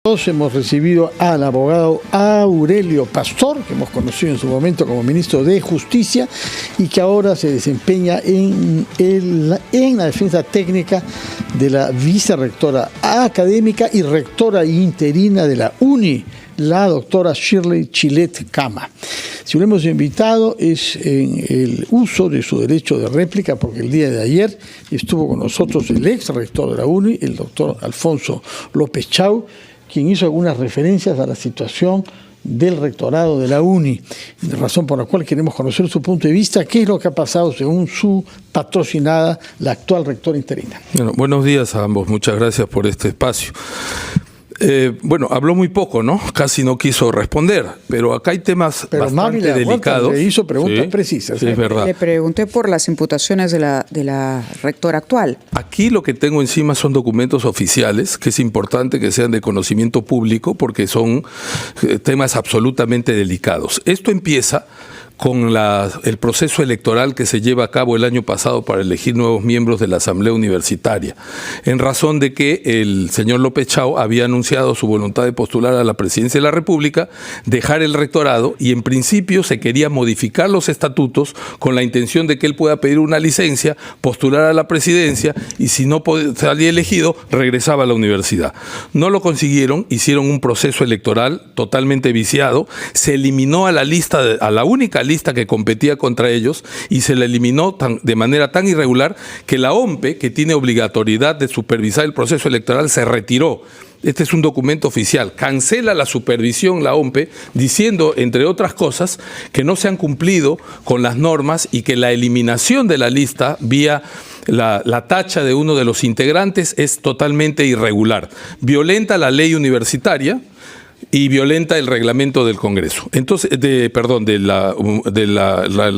Hemos recibido al abogado Aurelio Pastor, que hemos conocido en su momento como ministro de Justicia y que ahora se desempeña en la defensa técnica de la vicerrectora académica y rectora interina de la UNI, la doctora Shirley Chilet Cama. Si lo hemos invitado es en el uso de su derecho de réplica, porque el día de ayer estuvo con nosotros el ex rector de la UNI, el doctor Alfonso López Chau, quien hizo algunas referencias a la situación del rectorado de la UNI, razón por la cual queremos conocer su punto de vista, qué es lo que ha pasado según su patrocinada, la actual rectora interina. Bueno, buenos días a ambos, muchas gracias por este espacio. Bueno, habló muy poco, ¿no? Casi no quiso responder, pero acá hay temas bastante delicados. Le hizo preguntas precisas. Sí, es verdad. Le pregunté por las imputaciones de la rectora actual. Aquí lo que tengo encima son documentos oficiales, que es importante que sean de conocimiento público porque son temas absolutamente delicados. Esto empieza con el proceso electoral que se lleva a cabo el año pasado para elegir nuevos miembros de la Asamblea Universitaria, en razón de que el señor López Chau había anunciado su voluntad de postular a la presidencia de la República, dejar el rectorado y en principio se quería modificar los estatutos con la intención de que él pueda pedir una licencia, postular a la presidencia y si no salía elegido, regresaba a la universidad. No lo consiguieron, hicieron un proceso electoral totalmente viciado, se eliminó a la lista, a la única lista que competía contra ellos y se la eliminó de manera tan irregular que la OMPE, que tiene obligatoriedad de supervisar el proceso electoral, se retiró. Este es un documento oficial. Cancela la supervisión la OMPE diciendo, entre otras cosas, que no se han cumplido con las normas y que la eliminación de la lista vía la tacha de uno de los integrantes es totalmente irregular. Violenta la ley universitaria y violenta el reglamento del Congreso. Entonces, el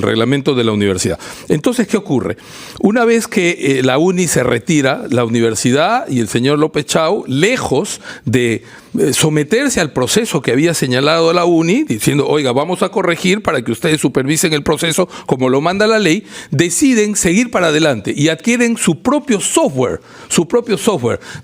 reglamento de la universidad. Entonces, ¿qué ocurre? Una vez que la UNI se retira, la universidad y el señor López Chau, lejos de someterse al proceso que había señalado la UNI, diciendo, oiga, vamos a corregir para que ustedes supervisen el proceso como lo manda la ley, deciden seguir para adelante y adquieren su propio software,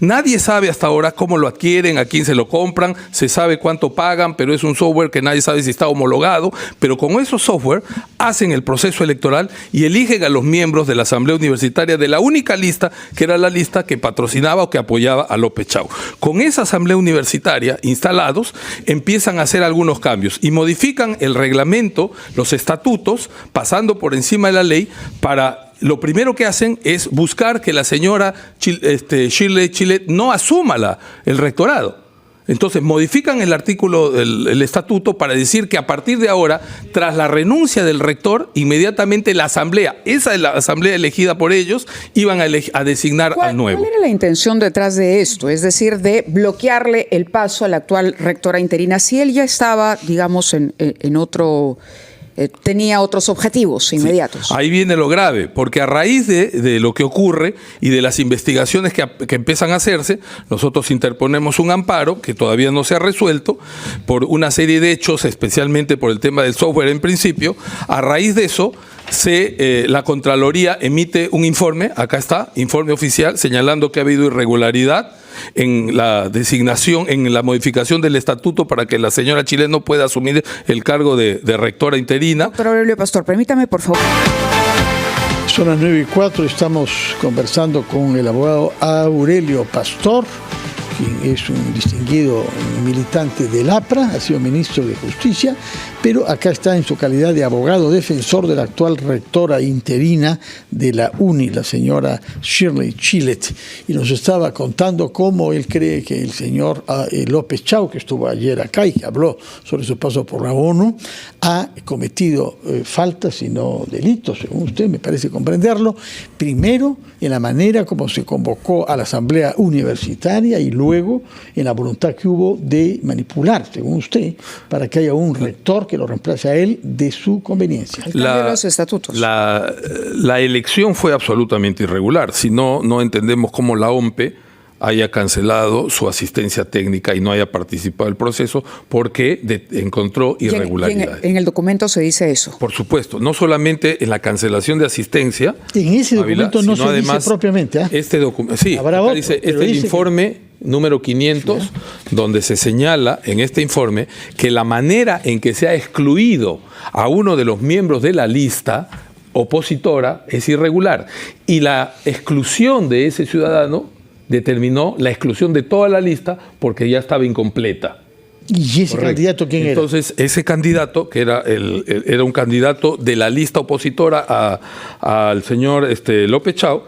Nadie sabe hasta ahora cómo lo adquieren, a quién se lo compran, se sabe cuánto pagan, pero es un software que nadie sabe si está homologado, pero con esos software hacen el proceso electoral y eligen a los miembros de la Asamblea Universitaria de la única lista, que era la lista que patrocinaba o que apoyaba a López Chau. Con esa Asamblea Universitaria instalados, empiezan a hacer algunos cambios y modifican el reglamento, los estatutos, pasando por encima de la ley para... Lo primero que hacen es buscar que la señora Shirley Chilet no asuma el rectorado. Entonces modifican el artículo, el estatuto para decir que a partir de ahora, tras la renuncia del rector, inmediatamente la asamblea, esa es la asamblea elegida por ellos, iban a designar al nuevo. ¿Cuál era la intención detrás de esto? Es decir, de bloquearle el paso a la actual rectora interina, si él ya estaba, digamos, en otro... tenía otros objetivos inmediatos. Sí, ahí viene lo grave, porque a raíz de lo que ocurre y de las investigaciones que empiezan a hacerse, nosotros interponemos un amparo que todavía no se ha resuelto por una serie de hechos, especialmente por el tema del software en principio. A raíz de eso, la Contraloría emite un informe, acá está, informe oficial, señalando que ha habido irregularidad en la designación, en la modificación del estatuto para que la señora Chilet no pueda asumir el cargo de rectora interina. Doctor Aurelio Pastor, permítame, por favor. Son las 9:04, estamos conversando con el abogado Aurelio Pastor, quien es un distinguido militante del APRA, ha sido ministro de Justicia, pero acá está en su calidad de abogado defensor de la actual rectora interina de la UNI, la señora Shirley Chilet, y nos estaba contando cómo él cree que el señor López Chau, que estuvo ayer acá y que habló sobre su paso por la ONU, ha cometido faltas y no delitos, según usted me parece comprenderlo, primero en la manera como se convocó a la Asamblea Universitaria y luego en la voluntad que hubo de manipular, según usted, para que haya un rector que lo reemplace a él de su conveniencia. El cambio de los estatutos. La elección fue absolutamente irregular. Si no, no entendemos cómo la OMPE haya cancelado su asistencia técnica y no haya participado del proceso porque encontró irregularidades. En el documento se dice eso. Por supuesto, no solamente en la cancelación de asistencia. En ese documento no se además, dice propiamente. Este documento, sí, dice el informe número 500, donde se señala en este informe que la manera en que se ha excluido a uno de los miembros de la lista opositora es irregular. Y la exclusión de ese ciudadano determinó la exclusión de toda la lista porque ya estaba incompleta. ¿Y ese candidato quién era? Entonces, ese candidato, que era un candidato de la lista opositora al señor López Chau,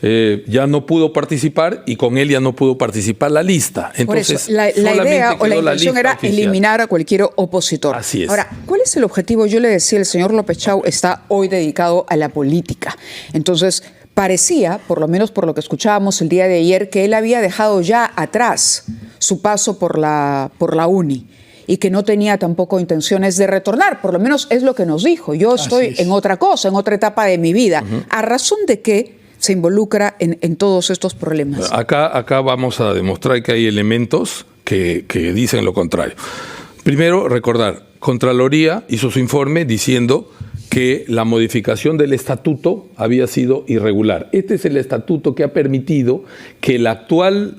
ya no pudo participar y con él ya no pudo participar la lista. Entonces, por eso, la idea o la intención era eliminar a cualquier opositor. Así es. Ahora, ¿cuál es el objetivo? Yo le decía, el señor López Chau está hoy dedicado a la política. Entonces, parecía, por lo menos por lo que escuchábamos el día de ayer, que él había dejado ya atrás su paso por la UNI y que no tenía tampoco intenciones de retornar, por lo menos es lo que nos dijo. Yo estoy en otra cosa, en otra etapa de mi vida. ¿A razón de qué se involucra en todos estos problemas? Acá vamos a demostrar que hay elementos que dicen lo contrario. Primero, recordar, Contraloría hizo su informe diciendo que la modificación del estatuto había sido irregular. Este es el estatuto que ha permitido que el actual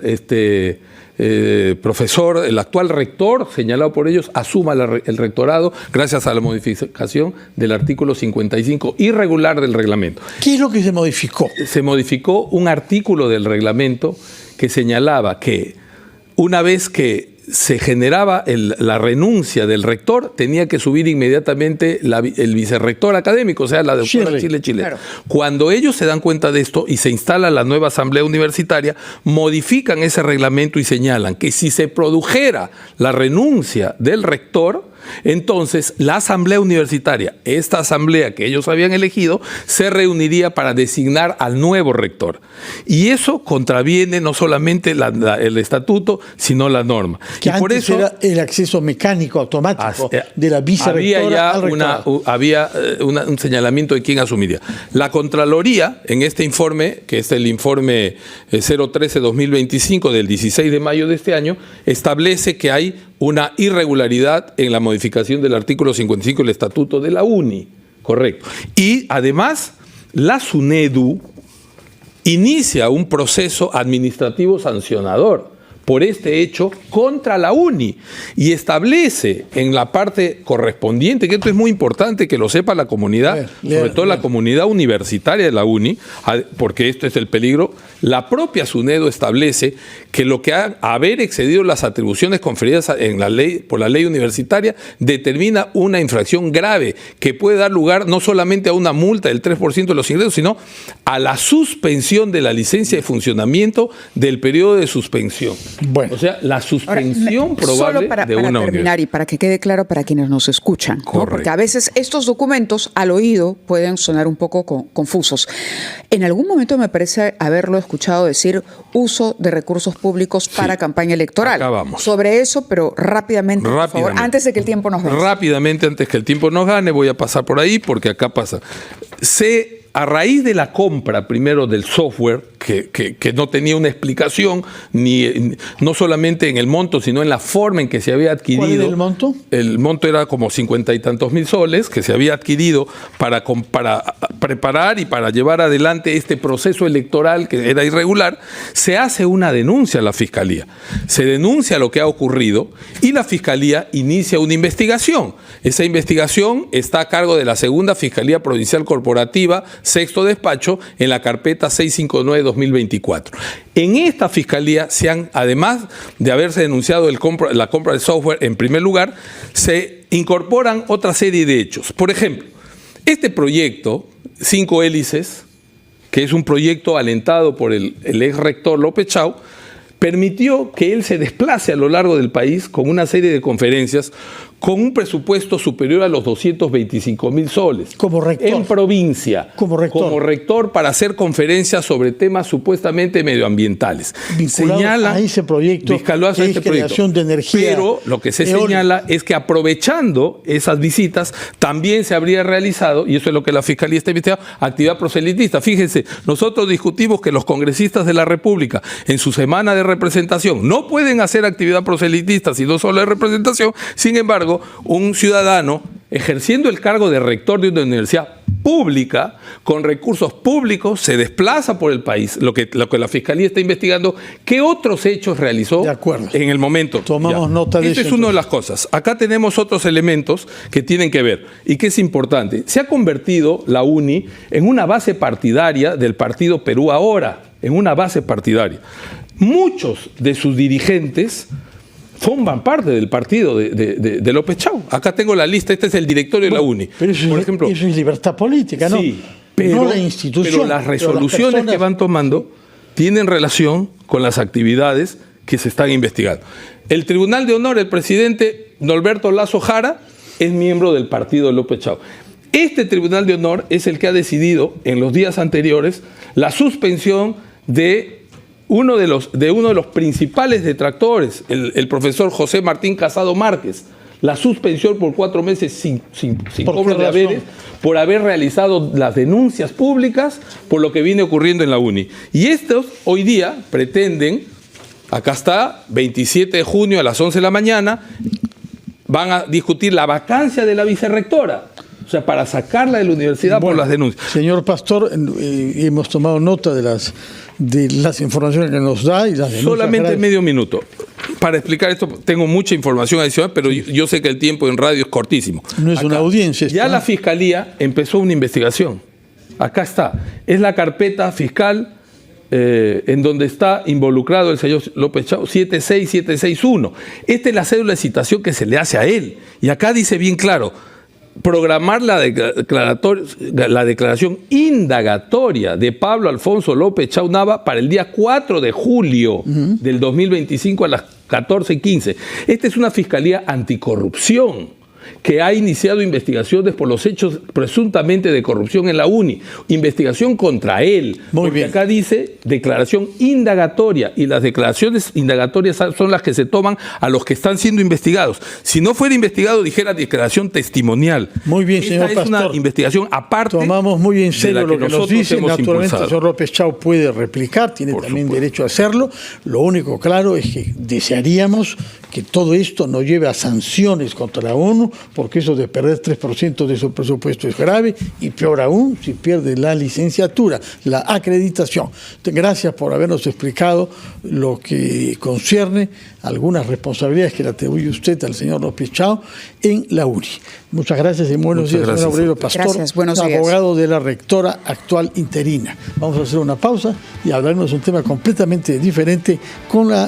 profesor, el actual rector, señalado por ellos, asuma el rectorado gracias a la modificación del artículo 55 irregular del reglamento. ¿Qué es lo que se modificó? Se modificó un artículo del reglamento que señalaba que una vez que se generaba la renuncia del rector, tenía que subir inmediatamente el vicerrector académico, o sea, la doctora Chile. Claro. Cuando ellos se dan cuenta de esto y se instala la nueva asamblea universitaria, modifican ese reglamento y señalan que si se produjera la renuncia del rector, entonces la asamblea universitaria, esta asamblea que ellos habían elegido, se reuniría para designar al nuevo rector. Y eso contraviene no solamente el estatuto, sino la norma. Que y antes por eso era el acceso mecánico automático de la vicerrectora al rectorado. Había un señalamiento de quién asumiría. La Contraloría, en este informe, que es el informe 013-2025 del 16 de mayo de este año, establece que hay una irregularidad en la modificación del artículo 55 del Estatuto de la UNI. Correcto. Y además, la SUNEDU inicia un proceso administrativo sancionador por este hecho contra la UNI y establece en la parte correspondiente, que esto es muy importante que lo sepa la comunidad, sobre todo la comunidad universitaria de la UNI, porque esto es el peligro. La propia SUNEDU establece que lo que haber excedido las atribuciones conferidas por la ley universitaria determina una infracción grave que puede dar lugar no solamente a una multa del 3% de los ingresos, sino a la suspensión de la licencia de funcionamiento del periodo de suspensión. Bueno. O sea, la suspensión probable de una terminar universidad. Y para que quede claro para quienes nos escuchan, ¿no? Porque a veces estos documentos al oído pueden sonar un poco confusos. En algún momento me parece haberlo escuchado decir uso de recursos públicos para campaña electoral. Acá vamos. Sobre eso, pero rápidamente, por favor, antes de que el tiempo nos gane. Rápidamente, antes que el tiempo nos gane, voy a pasar por ahí porque acá pasa. A raíz de la compra primero del software, que no tenía una explicación, no solamente en el monto, sino en la forma en que se había adquirido. ¿Cuál era el monto? El monto era como 50 y tantos mil soles que se había adquirido para preparar y para llevar adelante este proceso electoral que era irregular. Se hace una denuncia a la Fiscalía. Se denuncia lo que ha ocurrido y la Fiscalía inicia una investigación. Esa investigación está a cargo de la Segunda Fiscalía Provincial Corporativa, sexto despacho, en la carpeta 659-2024. En esta fiscalía, además de haberse denunciado la compra de software en primer lugar, se incorporan otra serie de hechos. Por ejemplo, este proyecto, 5 hélices, que es un proyecto alentado por el ex rector López Chau, permitió que él se desplace a lo largo del país con una serie de conferencias con un presupuesto superior a los 225.000 soles. Como rector. En provincia. Como rector. Como rector para hacer conferencias sobre temas supuestamente medioambientales. Señala a ese proyecto, que es creación de energía. Pero lo que se señala es que aprovechando esas visitas también se habría realizado, y eso es lo que la Fiscalía está investigando, actividad proselitista. Fíjense, nosotros discutimos que los congresistas de la República en su semana de representación no pueden hacer actividad proselitista, sino solo de representación. Sin embargo, un ciudadano ejerciendo el cargo de rector de una universidad pública, con recursos públicos, se desplaza por el país, lo que la Fiscalía está investigando, qué otros hechos realizó en el momento. Tomamos nota de eso. Esa es una de las cosas. Acá tenemos otros elementos que tienen que ver y que es importante. Se ha convertido la UNI en una base partidaria del partido Perú Ahora, en una base partidaria. Muchos de sus dirigentes forman parte del partido de López Chau. Acá tengo la lista, este es el directorio de la UNI. Pero eso, por ejemplo, eso es libertad política, ¿no? Sí, pero, no la institución. Pero las resoluciones que van tomando tienen relación con las actividades que se están investigando. El Tribunal de Honor, el presidente Norberto Lazo Jara, es miembro del partido de López Chau. Este Tribunal de Honor es el que ha decidido en los días anteriores la suspensión de uno de los principales detractores, el profesor José Martín Casado Márquez, la suspensión por 4 meses sin cobro de haberes, por haber realizado las denuncias públicas por lo que viene ocurriendo en la UNI. Y estos hoy día pretenden, acá está, 27 de junio a las 11 de la mañana, van a discutir la vacancia de la vicerrectora. O sea, para sacarla de la universidad por las denuncias. Señor Pastor, hemos tomado nota de las informaciones que nos da y las denuncias. Solamente medio minuto. Para explicar esto, tengo mucha información adicional, pero yo sé que el tiempo en radio es cortísimo. No es acá, una audiencia. Ya la Fiscalía empezó una investigación. Acá está. Es la carpeta fiscal en donde está involucrado el señor López Chau, 76761. Esta es la cédula de citación que se le hace a él. Y acá dice bien claro, programar la declaración indagatoria de Pablo Alfonso López Chau Nava para el día 4 de julio del 2025 a las 14:15. Esta es una fiscalía anticorrupción que ha iniciado investigaciones por los hechos presuntamente de corrupción en la UNI. Investigación contra él. Muy porque bien. Acá dice declaración indagatoria y las declaraciones indagatorias son las que se toman a los que están siendo investigados. Si no fuera investigado, dijera declaración testimonial. Muy bien, señor Esta Pastor. Es una investigación aparte. Tomamos muy en serio lo que nos dice. Naturalmente, impulsado. el señor López Chau puede replicar, tiene Por también supuesto. derecho a hacerlo. Lo único claro es que desearíamos que todo esto no lleve a sanciones contra la ONU, porque eso de perder 3% de su presupuesto es grave, y peor aún si pierde la licenciatura, la acreditación. Gracias por habernos explicado lo que concierne algunas responsabilidades que le atribuye usted al señor López Chau en la UNI. Muchas gracias y buenos días, señor Aurelio Pastor, Gracias, buenos días. abogado de la rectora actual interina. Vamos a hacer una pausa y hablarnos de un tema completamente diferente con la